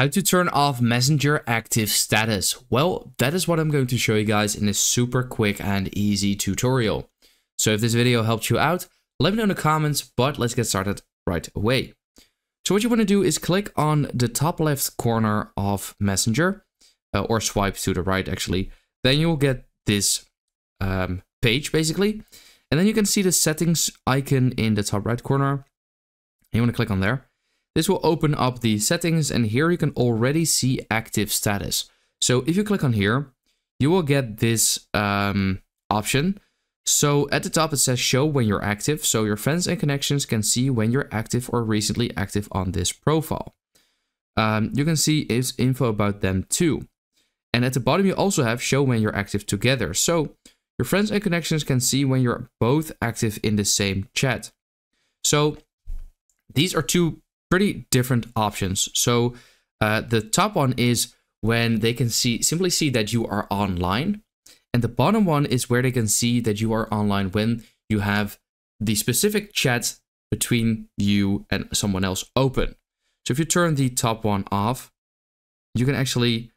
How to turn off Messenger active status. Well, that is what I'm going to show you guys in this super quick and easy tutorial. So if this video helped you out, let me know in the comments, but let's get started right away. So what you want to do is click on the top left corner of Messenger, or swipe to the right actually. Then you'll get this page basically. And then you can see the settings icon in the top right corner. You want to click on there. This will open up the settings, and here you can already see active status. So if you click on here, you will get this option. So at the top it says show when you're active, so your friends and connections can see when you're active or recently active on this profile. You can see its info about them too. And at the bottom you also have show when you're active together. So your friends and connections can see when you're both active in the same chat. So these are two pretty different options. So the top one is when they can simply see that you are online. And the bottom one is where they can see that you are online when you have the specific chat between you and someone else open. So if you turn the top one off, you can actually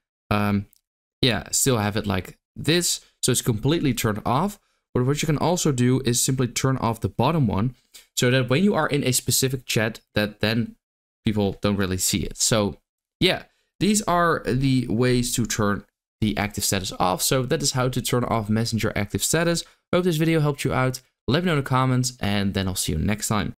still have it like this. So it's completely turned off. But what you can also do is simply turn off the bottom one, so that when you are in a specific chat, that then people don't really see it. So yeah, these are the ways to turn the active status off. So that is how to turn off Messenger active status. Hope this video helped you out. Let me know in the comments, and then I'll see you next time.